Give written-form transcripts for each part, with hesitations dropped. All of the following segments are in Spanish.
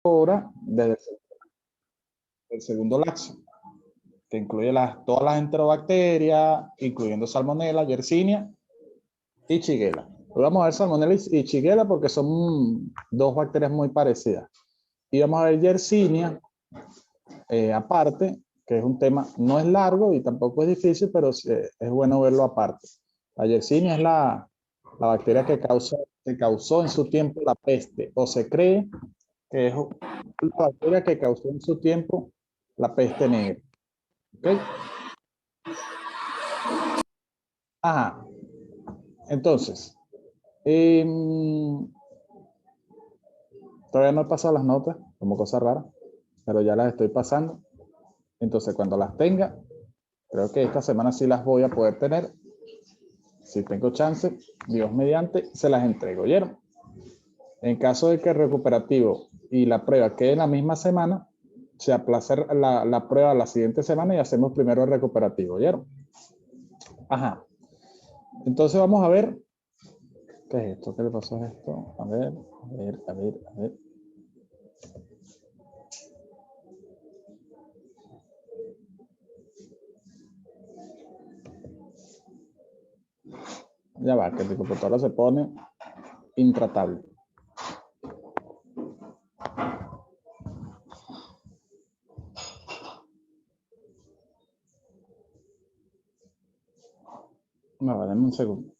ahora desde el segundo lapso, que incluye todas las enterobacterias, incluyendo Salmonella, Yersinia y Shigella. Hoy vamos a ver Salmonella y Shigella porque son dos bacterias muy parecidas. Y vamos a ver Yersinia aparte, que es un tema, no es largo y tampoco es difícil, pero es bueno verlo aparte. La Yersinia es la bacteria que causó en su tiempo la peste, o se cree que es la bacteria que causó en su tiempo la peste negra. ¿Okay? Ajá. Entonces, todavía no he pasado las notas, como cosa rara, pero ya las estoy pasando. Entonces, cuando las tenga, creo que esta semana sí las voy a poder tener. Si tengo chance, Dios mediante, se las entrego. ¿Oyeron? En caso de que el recuperativo y la prueba queden la misma semana, se aplaza la prueba a la siguiente semana y hacemos primero el recuperativo. ¿Oyeron? Ajá. Entonces vamos a ver. ¿Qué es esto? ¿Qué le pasó a esto? A ver. Ya va, que mi computadora se pone intratable. No, denme un segundo.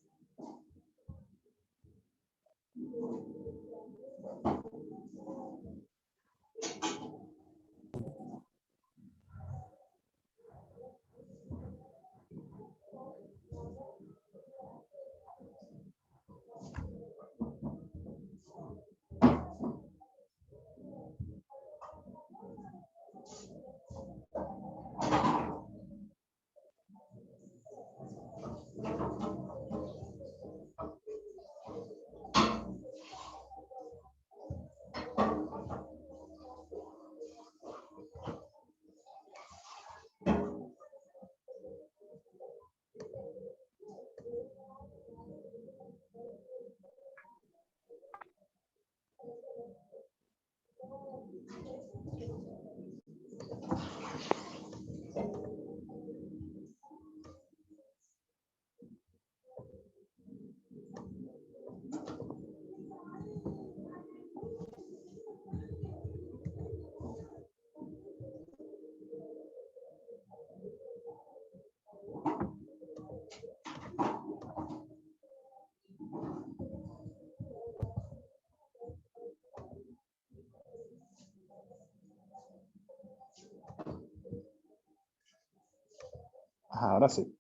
Ajá, ahora sí.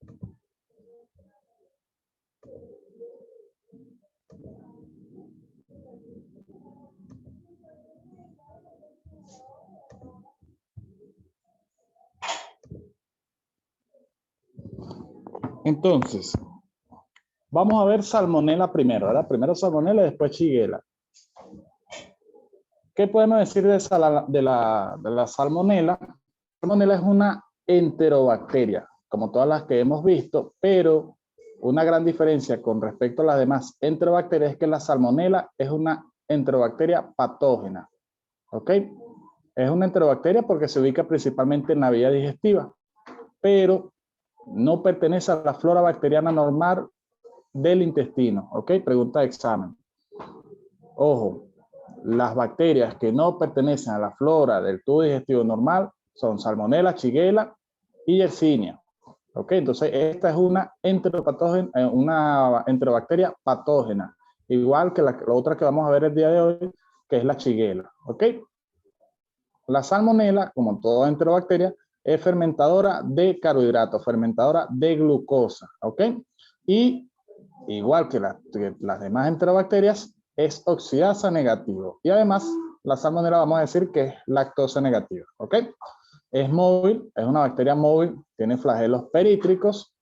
Entonces, vamos a ver Salmonella primero, ¿verdad? Primero Salmonella y después Shigella. ¿Qué podemos decir de la Salmonella? La Salmonella es una enterobacteria, como todas las que hemos visto, pero una gran diferencia con respecto a las demás enterobacterias es que la Salmonella es una enterobacteria patógena. ¿Ok? Es una enterobacteria porque se ubica principalmente en la vía digestiva, pero no pertenece a la flora bacteriana normal del intestino. ¿Ok? Pregunta de examen. Ojo, las bacterias que no pertenecen a la flora del tubo digestivo normal son Salmonella, Shigella y Yersinia. ¿Ok? Entonces, esta es una enterobacteria patógena, igual que la otra que vamos a ver el día de hoy, que es la Shigella. ¿Ok? La Salmonella, como toda enterobacteria, es fermentadora de carbohidratos, fermentadora de glucosa. ¿Ok? Y igual que las demás enterobacterias, es oxidasa negativo. Y además, la Salmonella vamos a decir que es lactosa negativa. ¿Ok? Es móvil, es una bacteria móvil, tiene flagelos perítricos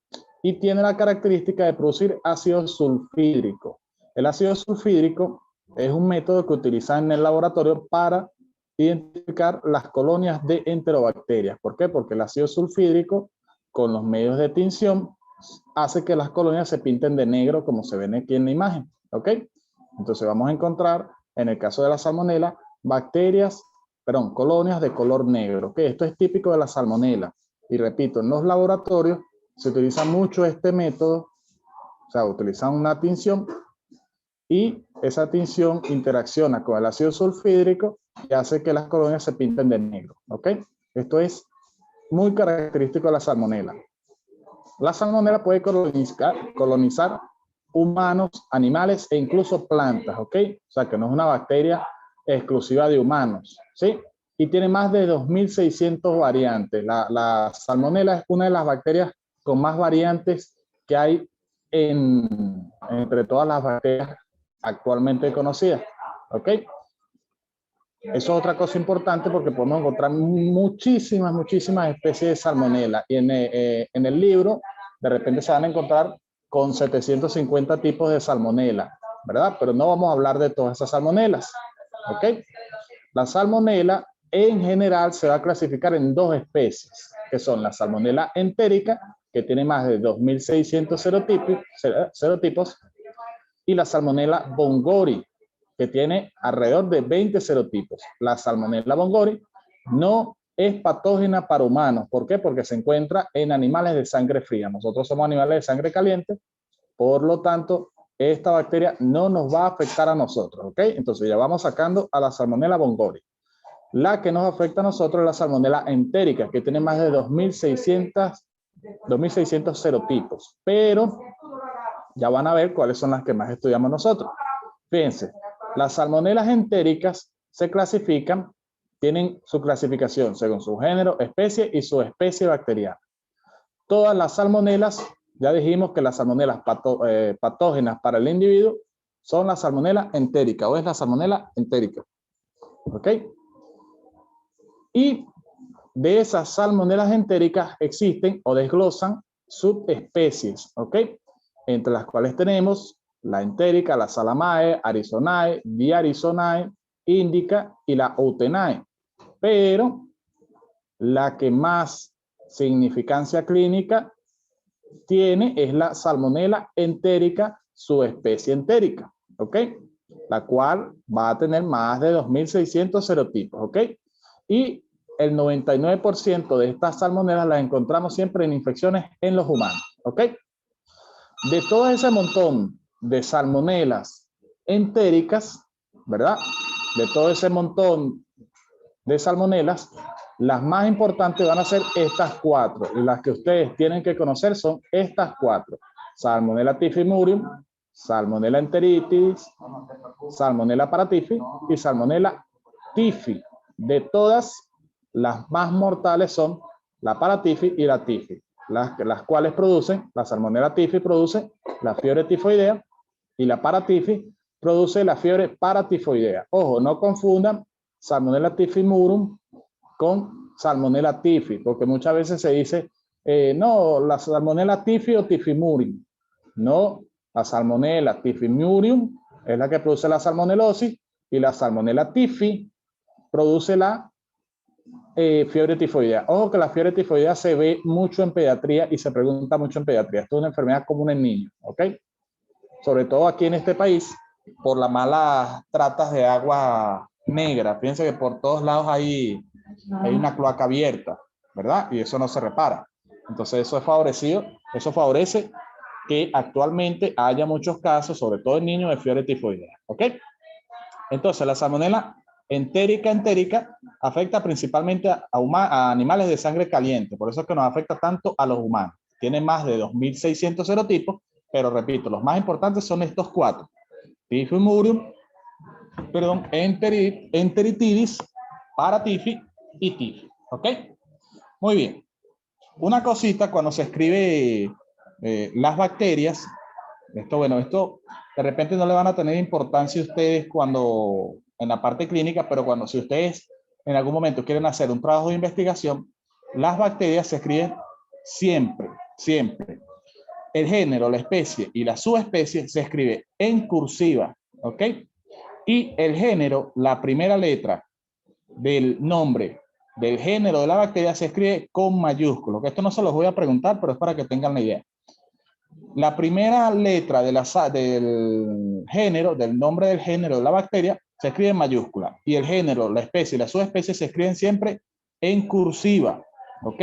y tiene la característica de producir ácido sulfídrico. El ácido sulfídrico es un método que utilizan en el laboratorio para identificar las colonias de enterobacterias. ¿Por qué? Porque el ácido sulfídrico, con los medios de tinción, hace que las colonias se pinten de negro, como se ven aquí en la imagen. ¿Ok? Entonces vamos a encontrar, en el caso de la Salmonella, bacterias colonias de color negro. ¿Ok? Esto es típico de la salmonela. Y repito, en los laboratorios se utiliza mucho este método, o sea, utilizan una tinción y esa tinción interacciona con el ácido sulfhídrico y hace que las colonias se pinten de negro. ¿Ok? Esto es muy característico de la salmonela. La salmonela puede colonizar humanos, animales e incluso plantas, ¿ok? O sea, que no es una bacteria exclusiva de humanos, ¿sí? Y tiene más de 2.600 variantes. La salmonela es una de las bacterias con más variantes que hay entre todas las bacterias actualmente conocidas, ¿ok? Eso es otra cosa importante porque podemos encontrar muchísimas especies de salmonela. Y en el libro, de repente se van a encontrar con 750 tipos de salmonela, ¿verdad? Pero no vamos a hablar de todas esas salmonelas, ¿ok? La salmonela en general se va a clasificar en dos especies, que son la salmonela entérica, que tiene más de 2.600 serotipos, y la salmonela bongori, que tiene alrededor de 20 serotipos. La salmonella bongori no es patógena para humanos. ¿Por qué? Porque se encuentra en animales de sangre fría. Nosotros somos animales de sangre caliente, por lo tanto, esta bacteria no nos va a afectar a nosotros, ¿ok? Entonces ya vamos sacando a la salmonella bongori. La que nos afecta a nosotros es la salmonella entérica, que tiene más de 2.600 serotipos, pero ya van a ver cuáles son las que más estudiamos nosotros. Fíjense, las salmonelas entéricas se clasifican, tienen su clasificación según su género, especie y su especie bacteriana. Todas las salmonelas, ya dijimos que las salmonelas patógenas para el individuo son la salmonela entérica o es la salmonela entérica. ¿Ok? Y de esas salmonelas entéricas existen o desglosan subespecies, ¿ok? Entre las cuales tenemos la entérica, la salamae, arizonae, diarizonae, indica y la outenae. Pero la que más significancia clínica tiene es la salmonela entérica, subespecie entérica, ¿ok? La cual va a tener más de 2.600 serotipos, ¿ok? Y el 99% de estas salmonelas las encontramos siempre en infecciones en los humanos, ¿ok? De todo ese montón de salmonelas entéricas, ¿verdad? De todo ese montón de salmonelas, las más importantes van a ser estas cuatro. Y las que ustedes tienen que conocer son estas cuatro. Salmonella typhimurium, Salmonella enteritidis, Salmonella paratyphi y Salmonella typhi. De todas, las más mortales son la paratyphi y la typhi, las cuales producen, la Salmonella typhi produce la fiebre tifoidea y la paratyphi produce la fiebre paratifoidea. Ojo, no confundan Salmonella typhimurium con Salmonella typhi, porque muchas veces se dice, no, la Salmonella typhi o typhimurium. No, la Salmonella typhimurium es la que produce la salmonelosis y la Salmonella typhi produce la fiebre tifoidea. Ojo que la fiebre tifoidea se ve mucho en pediatría y se pregunta mucho en pediatría. Esto es una enfermedad común en niños, ¿ok? Sobre todo aquí en este país, por las malas tratas de agua negra. Fíjense que por todos lados hay una cloaca abierta, ¿verdad? Y eso no se repara. Entonces eso es favorecido, eso favorece que actualmente haya muchos casos, sobre todo en niños, de fiebre tifoidea, ¿ok? Entonces la salmonela entérica afecta principalmente a animales de sangre caliente, por eso es que nos afecta tanto a los humanos. Tiene más de 2.600 serotipos, pero repito, los más importantes son estos cuatro. Typhimurium, enteritidis, paratyphi y typhi. ¿Ok? Muy bien. Una cosita cuando se escribe las bacterias, esto de repente no le van a tener importancia a ustedes cuando en la parte clínica, pero si ustedes en algún momento quieren hacer un trabajo de investigación, las bacterias se escriben siempre. El género, la especie y la subespecie se escribe en cursiva, ¿ok? Y el género, la primera letra del nombre del género de la bacteria se escribe con mayúsculos. Esto no se los voy a preguntar, pero es para que tengan la idea. La primera letra del género, del nombre del género de la bacteria, se escribe en mayúscula. Y el género, la especie y la subespecie se escriben siempre en cursiva. ¿Ok?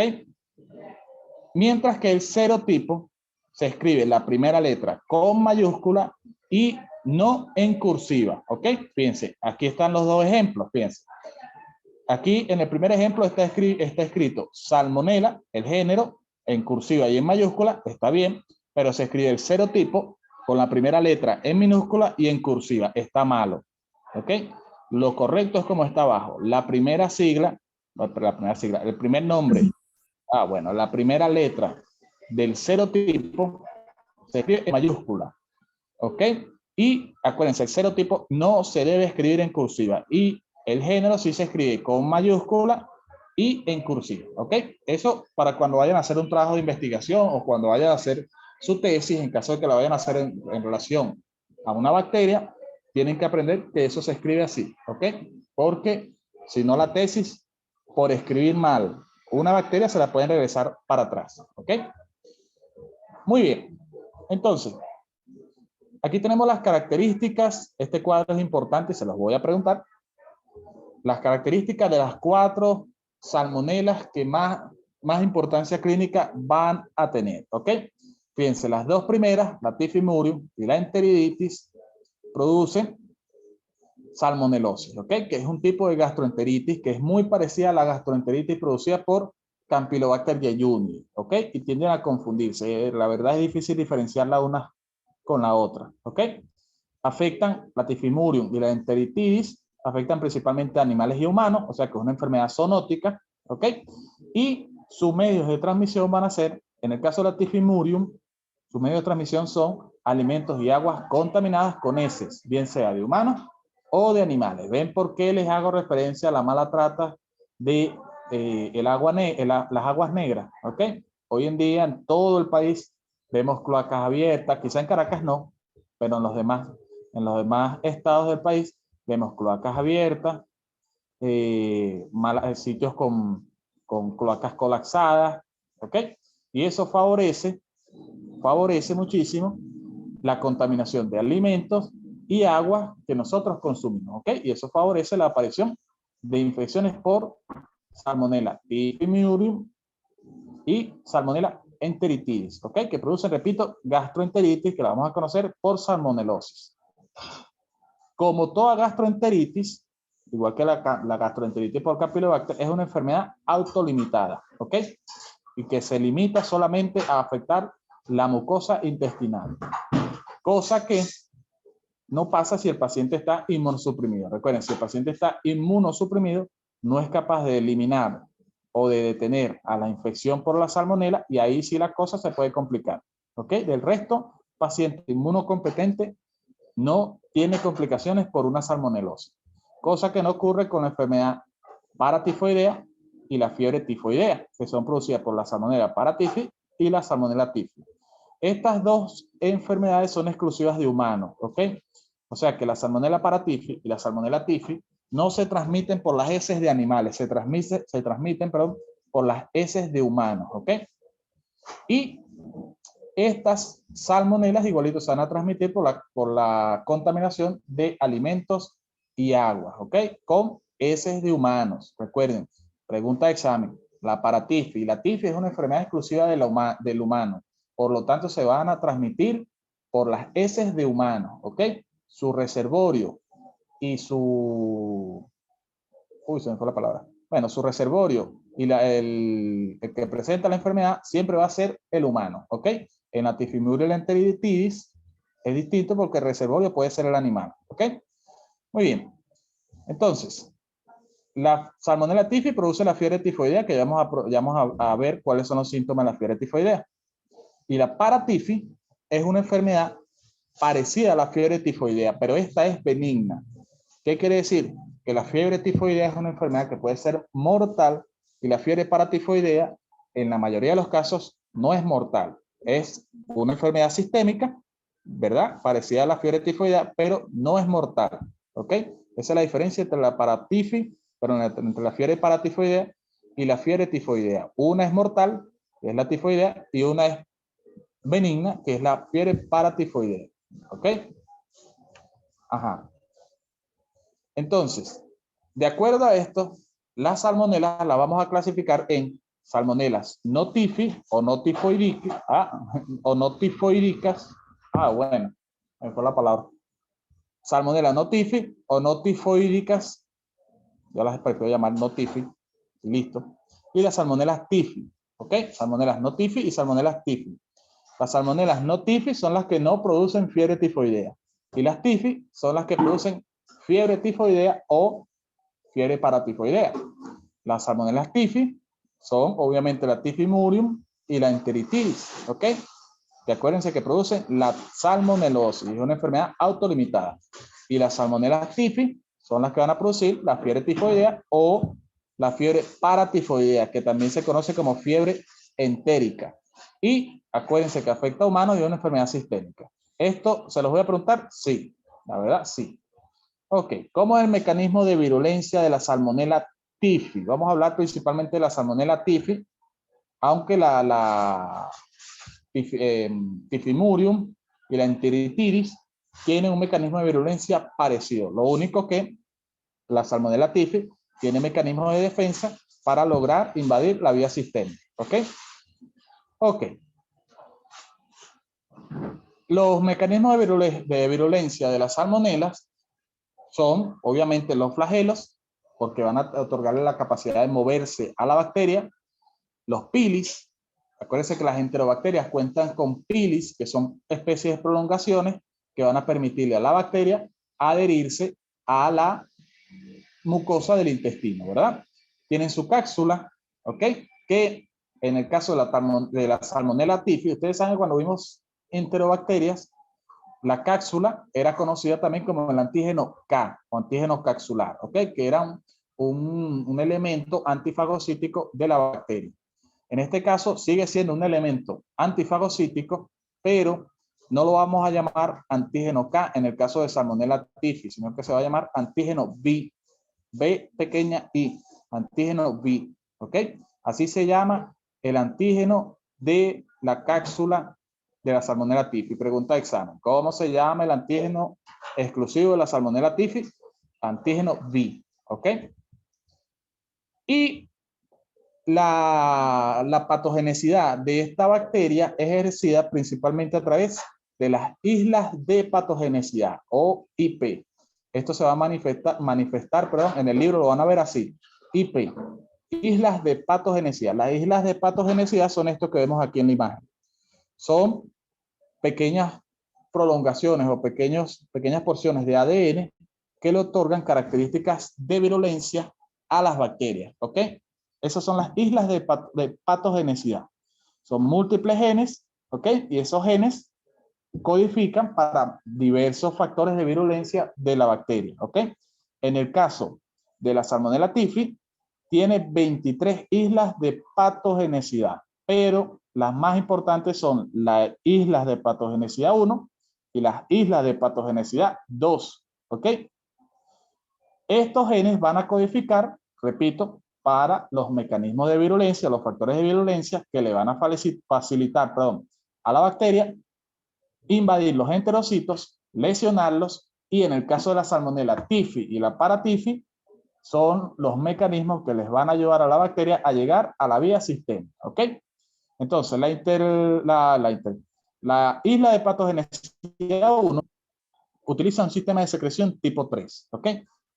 Mientras que el serotipo se escribe la primera letra con mayúscula y no en cursiva. ¿Ok? Fíjense, aquí están los dos ejemplos. Fíjense. Aquí en el primer ejemplo está escrito Salmonella, el género, en cursiva y en mayúscula, está bien, pero se escribe el serotipo con la primera letra en minúscula y en cursiva, está malo. ¿Ok? Lo correcto es como está abajo. La primera sigla, el primer nombre, bueno, la primera letra del serotipo se escribe en mayúscula. ¿Ok? Y acuérdense, el serotipo no se debe escribir en cursiva y el género sí se escribe con mayúscula y en cursiva. ¿Ok? Eso para cuando vayan a hacer un trabajo de investigación o cuando vayan a hacer su tesis, en caso de que la vayan a hacer en relación a una bacteria, tienen que aprender que eso se escribe así. ¿Ok? Porque si no, la tesis, por escribir mal una bacteria, se la pueden regresar para atrás. ¿Ok? Muy bien. Entonces, aquí tenemos las características. Este cuadro es importante, se los voy a preguntar. Las características de las 4 salmonelas que más importancia clínica van a tener. ¿Ok? Fíjense, las dos primeras, la tifimurium y la enteriditis, producen salmonelosis. ¿Ok? Que es un tipo de gastroenteritis que es muy parecida a la gastroenteritis producida por Campylobacter jejuni. ¿Ok? Y tienden a confundirse. La verdad es difícil diferenciarla una con la otra. ¿Ok? Afectan la tifimurium y la enteritidis, afectan principalmente a animales y humanos, o sea que es una enfermedad zoonótica, ¿ok? Y sus medios de transmisión van a ser, en el caso de la tifimurium, sus medios de transmisión son alimentos y aguas contaminadas con heces, bien sea de humanos o de animales. ¿Ven por qué les hago referencia a la mala trata de las aguas negras? ¿Ok? Hoy en día en todo el país vemos cloacas abiertas, quizá en Caracas no, pero en los demás estados del país vemos cloacas abiertas, sitios con cloacas colapsadas, ¿ok? Y eso favorece muchísimo la contaminación de alimentos y agua que nosotros consumimos, ¿ok? Y eso favorece la aparición de infecciones por Salmonella typhimurium y Salmonella enteritidis, ¿ok? Que producen, repito, gastroenteritis, que la vamos a conocer por salmonelosis. Como toda gastroenteritis, igual que la gastroenteritis por Campylobacter, es una enfermedad autolimitada, ¿ok? Y que se limita solamente a afectar la mucosa intestinal, cosa que no pasa si el paciente está inmunosuprimido. Recuerden, si el paciente está inmunosuprimido, no es capaz de eliminar o de detener a la infección por la salmonela y ahí sí la cosa se puede complicar. ¿Ok? Del resto, paciente inmunocompetente no tiene complicaciones por una salmonelosis, cosa que no ocurre con la enfermedad paratifoidea y la fiebre tifoidea, que son producidas por la salmonella paratifi y la salmonella typhi. Estas dos enfermedades son exclusivas de humanos, ¿ok? O sea que la salmonella paratifi y la salmonella typhi no se transmiten por las heces de animales, se transmiten por las heces de humanos, ¿ok? Y estas salmonelas igualito se van a transmitir por la contaminación de alimentos y aguas, ¿ok? Con heces de humanos. Recuerden, pregunta de examen. La paratifi y la tifi es una enfermedad exclusiva del humano. Por lo tanto, se van a transmitir por las heces de humanos, ¿ok? Su reservorio y su... Uy, se me fue la palabra. Bueno, su reservorio y el que presenta la enfermedad siempre va a ser el humano, ¿ok? En la tifimurium enteritidis es distinto porque el reservorio puede ser el animal, ¿ok? Muy bien. Entonces, la salmonella typhi produce la fiebre tifoidea, que ya vamos a ver cuáles son los síntomas de la fiebre tifoidea. Y la paratifi es una enfermedad parecida a la fiebre tifoidea, pero esta es benigna. ¿Qué quiere decir? Que la fiebre tifoidea es una enfermedad que puede ser mortal y la fiebre paratifoidea, en la mayoría de los casos, no es mortal. Es una enfermedad sistémica, ¿verdad? Parecida a la fiebre tifoidea, pero no es mortal. ¿Ok? Esa es la diferencia entre la entre la fiebre paratifoidea y la fiebre tifoidea. Una es mortal, que es la tifoidea, y una es benigna, que es la fiebre paratifoidea. ¿Ok? Ajá. Entonces, de acuerdo a esto, las salmonelas las vamos a clasificar en salmonelas no tifis o no tifoidicas, o no tifoidicas. Bueno, me fue la palabra. Salmonelas no tifis o no tifoidicas, yo las prefiero llamar no tifis, listo. Y las salmonelas tifis, ¿ok? Salmonelas no tifis y salmonelas tifis. Las salmonelas no tifis son las que no producen fiebre tifoidea. Y las tifis son las que producen fiebre tifoidea o fiebre paratifoidea. Las salmonelas tifis son obviamente la tifimurium y la enteritidis, ¿ok? Y acuérdense que producen la salmonelosis, es una enfermedad autolimitada. Y las salmonelas tifis son las que van a producir la fiebre tifoidea o la fiebre paratifoidea, que también se conoce como fiebre entérica. Y acuérdense que afecta a humanos y es una enfermedad sistémica. ¿Esto se los voy a preguntar? Sí, la verdad, sí. Ok, ¿cómo es el mecanismo de virulencia de la salmonela tifi? Vamos a hablar principalmente de la salmonela tifi, aunque la tifimurium y la enteritidis tienen un mecanismo de virulencia parecido. Lo único que la salmonella tifi tiene mecanismos de defensa para lograr invadir la vía sistémica. ¿Ok? Ok. Los mecanismos de virulencia de las salmonelas son, obviamente, los flagelos, porque van a otorgarle la capacidad de moverse a la bacteria. Los pilis, acuérdense que las enterobacterias cuentan con pilis, que son especies de prolongaciones que van a permitirle a la bacteria adherirse a la mucosa del intestino, ¿verdad? Tienen su cápsula, ¿ok? Que en el caso de la salmonella tifi, ustedes saben cuando vimos enterobacterias, la cápsula era conocida también como el antígeno K o antígeno capsular, ¿ok? Que era un elemento antifagocítico de la bacteria. En este caso sigue siendo un elemento antifagocítico, pero no lo vamos a llamar antígeno K en el caso de Salmonella tifi, sino que se va a llamar antígeno B, B pequeña I, antígeno B, ¿ok? Así se llama el antígeno de la cápsula de la Salmonella tifi. Pregunta de examen, ¿cómo se llama el antígeno exclusivo de la Salmonella tifi? Antígeno B, ¿ok? Y la patogenicidad de esta bacteria es ejercida principalmente a través de las islas de patogenicidad o IP. Esto se va a manifestar, en el libro lo van a ver así, IP, islas de patogenicidad. Las islas de patogenicidad son esto que vemos aquí en la imagen. Son pequeñas prolongaciones o pequeñas porciones de ADN que le otorgan características de virulencia a las bacterias, ¿ok? Esas son las islas de patogenicidad. Son múltiples genes, ¿ok? Y esos genes codifican para diversos factores de virulencia de la bacteria, ¿ok? En el caso de la Salmonella tifi, tiene 23 islas de patogenicidad, pero las más importantes son las islas de patogenicidad 1 y las islas de patogenicidad 2, ¿ok? Estos genes van a codificar, repito, para los mecanismos de virulencia, los factores de virulencia que le van a facilitar, a la bacteria invadir los enterocitos, lesionarlos y en el caso de la Salmonella tifi y la paratifi son los mecanismos que les van a ayudar a la bacteria a llegar a la vía sistémica, ¿ok? Entonces, la isla de patogenicidad 1 utiliza un sistema de secreción tipo 3, ¿ok?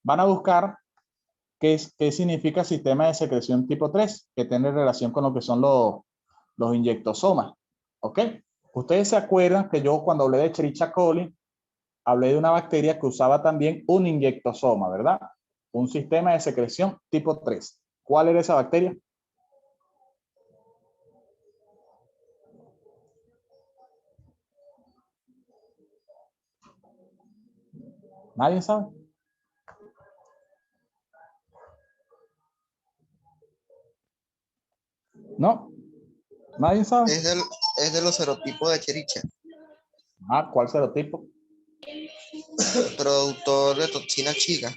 Van a buscar qué significa sistema de secreción tipo 3, que tiene relación con lo que son los inyectosomas, ¿ok? Ustedes se acuerdan que yo cuando hablé de Escherichia coli, hablé de una bacteria que usaba también un inyectosoma, ¿verdad? Un sistema de secreción tipo 3. ¿Cuál era esa bacteria? ¿Nadie sabe? ¿No? ¿Nadie sabe? Es de los serotipos de Escherichia, ¿Cuál serotipo? productor de toxina chica.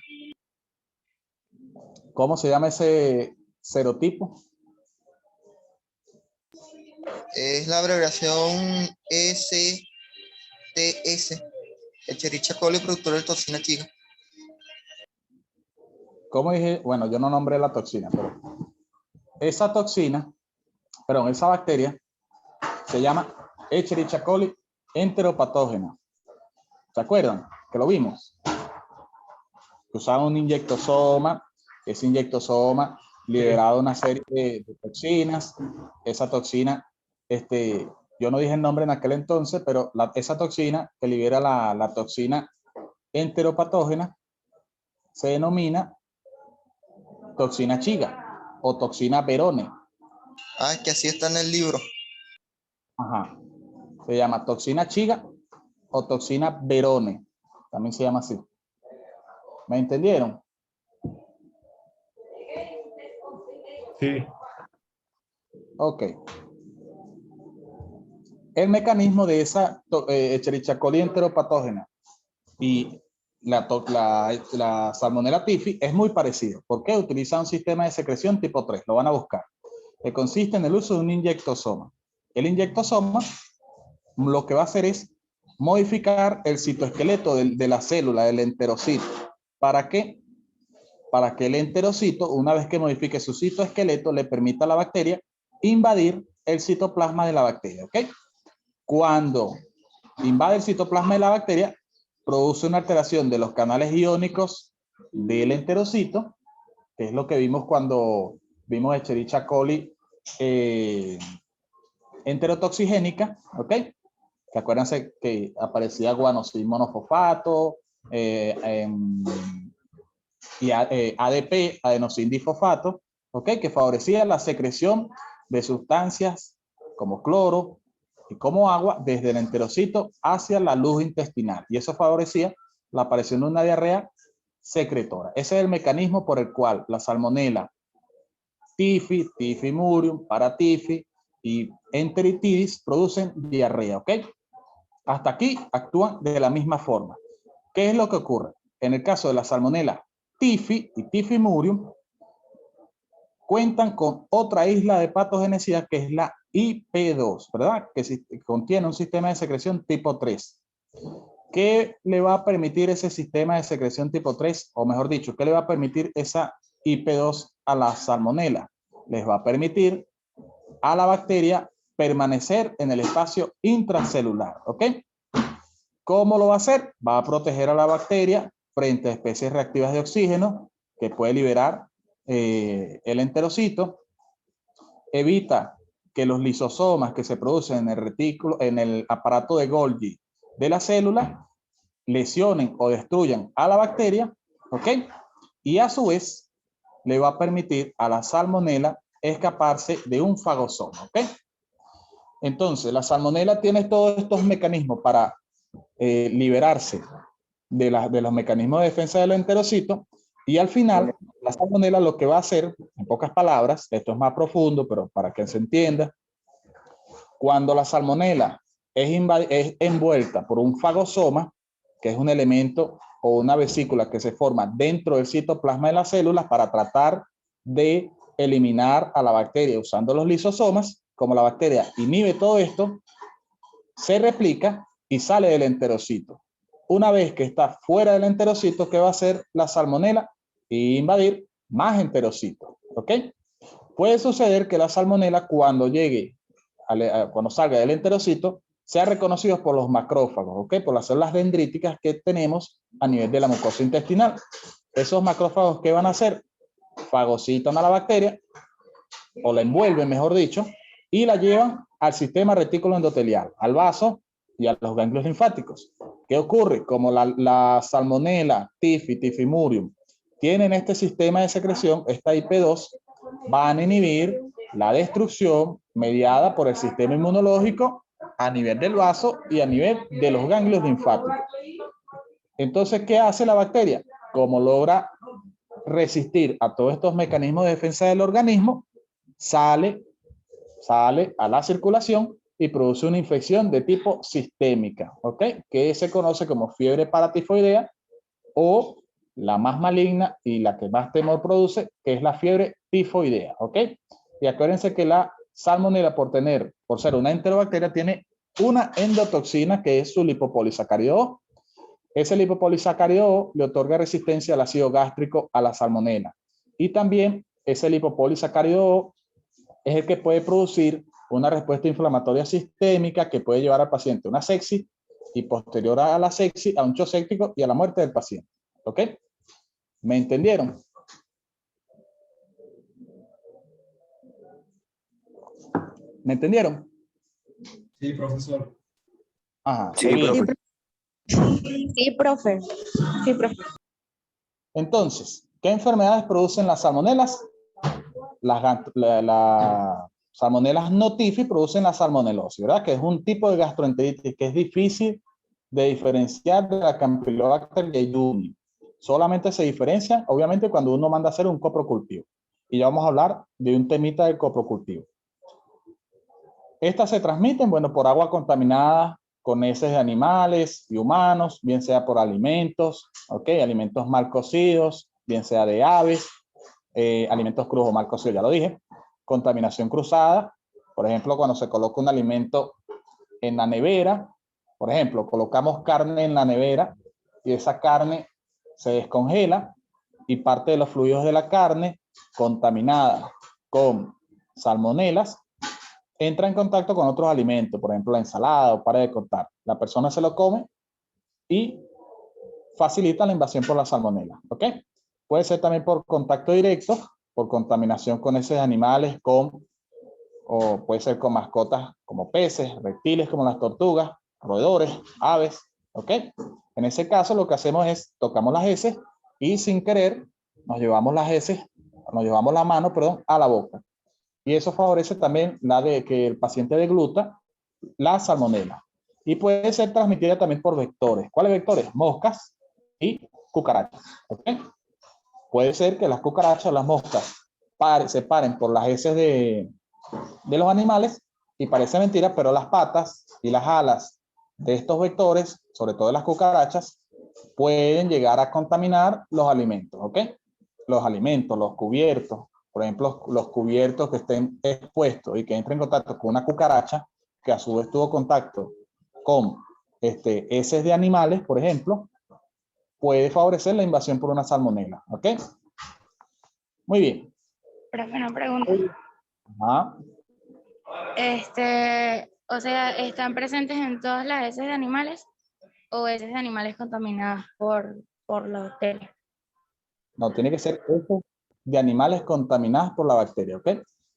¿Cómo se llama ese serotipo? Es la abreviación STS, Escherichia coli, productor de toxina chica. ¿Cómo dije? Bueno, yo no nombré la toxina, pero esa toxina, perdón, esa bacteria se llama Escherichia coli enteropatógena. ¿Se acuerdan? Que lo vimos. Que usaba un inyectosoma, ese inyectosoma liberaba una serie de toxinas. Esa toxina, yo no dije el nombre en aquel entonces, pero esa toxina que libera la toxina enteropatógena se denomina toxina chiga o toxina Verone. Ah, es que así está en el libro. Ajá. Se llama toxina chiga o toxina Verone. También se llama así. ¿Me entendieron? Sí. Ok. El mecanismo de esa Escherichia coli enteropatógena y la Salmonella typhi es muy parecido. ¿Por qué? Utiliza un sistema de secreción tipo 3. Lo van a buscar. Que consiste en el uso de un inyectosoma. El inyectosoma lo que va a hacer es modificar el citoesqueleto de la célula, del enterocito. ¿Para qué? Para que el enterocito, una vez que modifique su citoesqueleto, le permita a la bacteria invadir el citoplasma de la bacteria. ¿Ok? Cuando invade el citoplasma de la bacteria, produce una alteración de los canales iónicos del enterocito, que es lo que vimos cuando vimos Escherichia coli enterotoxigénica, ¿ok? Que acuérdense que aparecía guanosil monofosfato y ADP, adenosín difosfato, ¿ok? Que favorecía la secreción de sustancias como cloro y como agua desde el enterocito hacia la luz intestinal. Y eso favorecía la aparición de una diarrea secretora. Ese es el mecanismo por el cual la salmonela typhi, typhi murium, paratyphi y enteritidis producen diarrea, ¿ok? Hasta aquí actúan de la misma forma. ¿Qué es lo que ocurre? En el caso de la salmonela typhi y typhi murium, cuentan con otra isla de patogenicidad que es la IP2, ¿verdad? Que contiene un sistema de secreción tipo 3. ¿Qué le va a permitir ese sistema de secreción tipo 3? O mejor dicho, ¿qué le va a permitir esa IP2 a la salmonela? Les va a permitir a la bacteria permanecer en el espacio intracelular, ¿ok? ¿Cómo lo va a hacer? Va a proteger a la bacteria frente a especies reactivas de oxígeno que puede liberar el enterocito. Evita que los lisosomas que se producen en el retículo, en el aparato de Golgi de la célula, lesionen o destruyan a la bacteria, ¿ok? Y a su vez le va a permitir a la salmonela escaparse de un fagosoma, ¿ok? Entonces, la salmonela tiene todos estos mecanismos para liberarse de los mecanismos de defensa del enterocito, y al final la salmonela lo que va a hacer, en pocas palabras, esto es más profundo, pero para que se entienda, cuando la salmonela es envuelta por un fagosoma, que es un elemento o una vesícula que se forma dentro del citoplasma de las células para tratar de eliminar a la bacteria usando los lisosomas, como la bacteria inhibe todo esto, se replica y sale del enterocito. Una vez que está fuera del enterocito, ¿qué va a hacer la salmonela? Invadir más enterocitos, ¿ok? Puede suceder que la salmonela cuando llegue, cuando salga del enterocito, sea reconocido por los macrófagos, ¿ok? Por las células dendríticas que tenemos a nivel de la mucosa intestinal. Esos macrófagos, ¿qué van a hacer? Fagocitan a la bacteria, o la envuelven, mejor dicho, y la llevan al sistema retículo endotelial, al vaso y a los ganglios linfáticos. ¿Qué ocurre? Como la salmonela, typhi, typhi murium, tienen este sistema de secreción, esta IP2, van a inhibir la destrucción mediada por el sistema inmunológico a nivel del vaso y a nivel de los ganglios linfáticos. Entonces, ¿qué hace la bacteria? Como logra resistir a todos estos mecanismos de defensa del organismo, sale a la circulación y produce una infección de tipo sistémica, ¿ok? Que se conoce como fiebre paratifoidea, o la más maligna y la que más temor produce, que es la fiebre tifoidea, ¿ok? Y acuérdense que la salmonela, por ser una enterobacteria, tiene una endotoxina que es su lipopolisacárido, Ese lipopolisacárido O le otorga resistencia al ácido gástrico a la salmonela. Y también ese lipopolisacárido O es el que puede producir una respuesta inflamatoria sistémica que puede llevar al paciente a una sepsis y posterior a la sepsis a un shock séptico y a la muerte del paciente. ¿Ok? ¿Me entendieron? ¿Me entendieron? Sí, profesor. Ajá. Sí, profe. Sí, profe. Sí, profe. Entonces, ¿qué enfermedades producen las salmonelas? Las salmonelas notifi producen la salmonelosis, ¿verdad? Que es un tipo de gastroenteritis que es difícil de diferenciar de la Campylobacter jejuni. Solamente se diferencia, obviamente, cuando uno manda a hacer un coprocultivo. Y ya vamos a hablar de un temita del coprocultivo. Estas se transmiten, bueno, por agua contaminada con heces de animales y humanos, bien sea por alimentos, ¿ok? Alimentos mal cocidos, bien sea de aves, alimentos crudos o mal cocidos, ya lo dije. Contaminación cruzada, por ejemplo, cuando se coloca un alimento en la nevera, por ejemplo, colocamos carne en la nevera y esa carne se descongela y parte de los fluidos de la carne contaminada con salmonelas entra en contacto con otros alimentos, por ejemplo la ensalada o para de cortar. La persona se lo come y facilita la invasión por la salmonela, ¿ok? Puede ser también por contacto directo, por contaminación con esos animales, o puede ser con mascotas como peces, reptiles como las tortugas, roedores, aves, ¿ok? En ese caso lo que hacemos es tocamos las heces y sin querer nos llevamos las heces, nos llevamos la mano, perdón, a la boca. Y eso favorece también la de que el paciente degluta la salmonela. Y puede ser transmitida también por vectores. ¿Cuáles vectores? Moscas y cucarachas. ¿Okay? Puede ser que las cucarachas o las moscas se paren por las heces de los animales y parece mentira, pero las patas y las alas de estos vectores, sobre todo de las cucarachas, pueden llegar a contaminar los alimentos. ¿Ok? Los alimentos, los cubiertos, por ejemplo, los cubiertos que estén expuestos y que entren en contacto con una cucaracha, que a su vez tuvo contacto con heces de animales, por ejemplo, puede favorecer la invasión por una salmonela. ¿Ok? Muy bien. Profe, una pregunta. Ajá. O sea, ¿están presentes en todas las heces de animales o heces de animales contaminadas por la bacteria? No, tiene que ser heces de animales contaminados por la bacteria, ¿ok?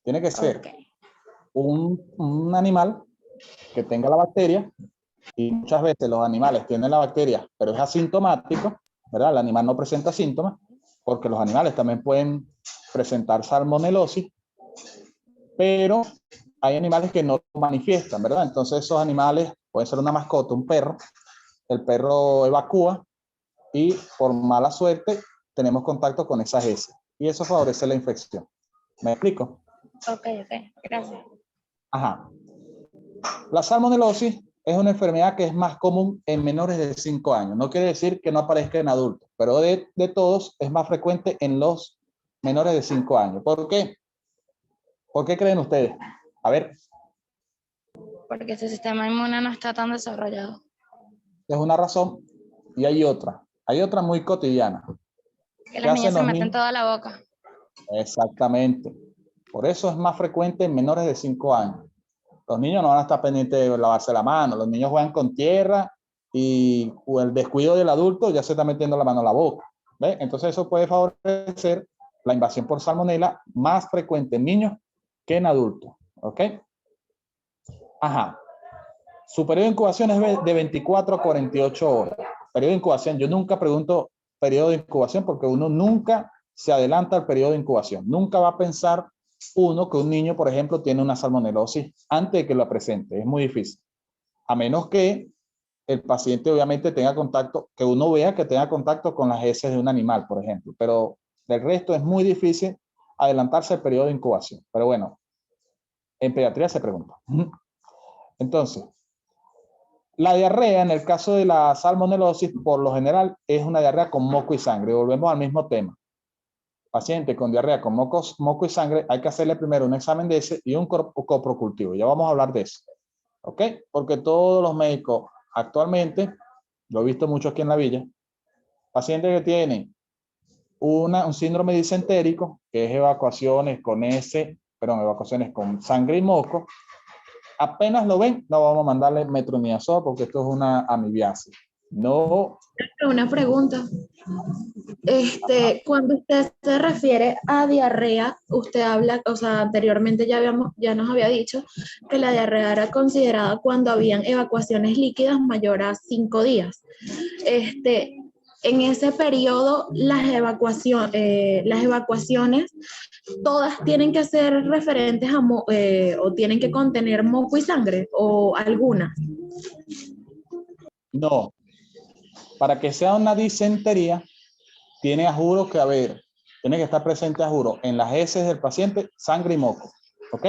Tiene que ser un animal que tenga la bacteria, y muchas veces los animales tienen la bacteria, pero es asintomático, ¿verdad? El animal no presenta síntomas, porque los animales también pueden presentar salmonelosis, pero hay animales que no manifiestan, ¿verdad? Entonces esos animales pueden ser una mascota, un perro, el perro evacúa y por mala suerte tenemos contacto con esas heces y eso favorece la infección. ¿Me explico? Ok, gracias. Ajá. La salmonelosis es una enfermedad que es más común en menores de 5 años. No quiere decir que no aparezca en adultos, pero de todos es más frecuente en los menores de 5 años. ¿Por qué? ¿Por qué creen ustedes? A ver. Porque su sistema inmune no está tan desarrollado. Es una razón y hay otra. Hay otra muy cotidiana. Que las niñas se meten toda la boca. Exactamente. Por eso es más frecuente en menores de 5 años. Los niños no van a estar pendientes de lavarse la mano. Los niños juegan con tierra y el descuido del adulto ya se está metiendo la mano a la boca. ¿Ve? Entonces eso puede favorecer la invasión por salmonela más frecuente en niños que en adultos. ¿Ok? Ajá. Su periodo de incubación es de 24 a 48 horas. Periodo de incubación, yo nunca pregunto periodo de incubación porque uno nunca se adelanta al periodo de incubación. Nunca va a pensar uno que un niño, por ejemplo, tiene una salmonelosis antes de que lo presente. Es muy difícil. A menos que el paciente obviamente tenga contacto, que uno vea que tenga contacto con las heces de un animal, por ejemplo. Pero del resto es muy difícil adelantarse al periodo de incubación. Pero bueno, en pediatría se pregunta. Entonces, la diarrea, en el caso de la salmonelosis, por lo general es una diarrea con moco y sangre. Volvemos al mismo tema. Paciente con diarrea con moco y sangre, hay que hacerle primero un examen de ese y un coprocultivo. Ya vamos a hablar de eso. ¿Ok? Porque todos los médicos actualmente lo he visto mucho aquí en la villa, pacientes que tienen un síndrome disentérico, que es evacuaciones con sangre y moco, apenas lo ven, no vamos a mandarle metronidazol porque esto es una amibiasis. No. Una pregunta. Cuando usted se refiere a diarrea, usted habla, o sea, anteriormente ya nos había dicho que la diarrea era considerada cuando habían evacuaciones líquidas mayor a 5 días. En ese periodo, las evacuaciones, todas tienen que ser referentes a, o tienen que contener moco y sangre, o algunas. No. Para que sea una disentería, tiene a juro que haber, tiene que estar presente a juro en las heces del paciente, sangre y moco. ¿Ok?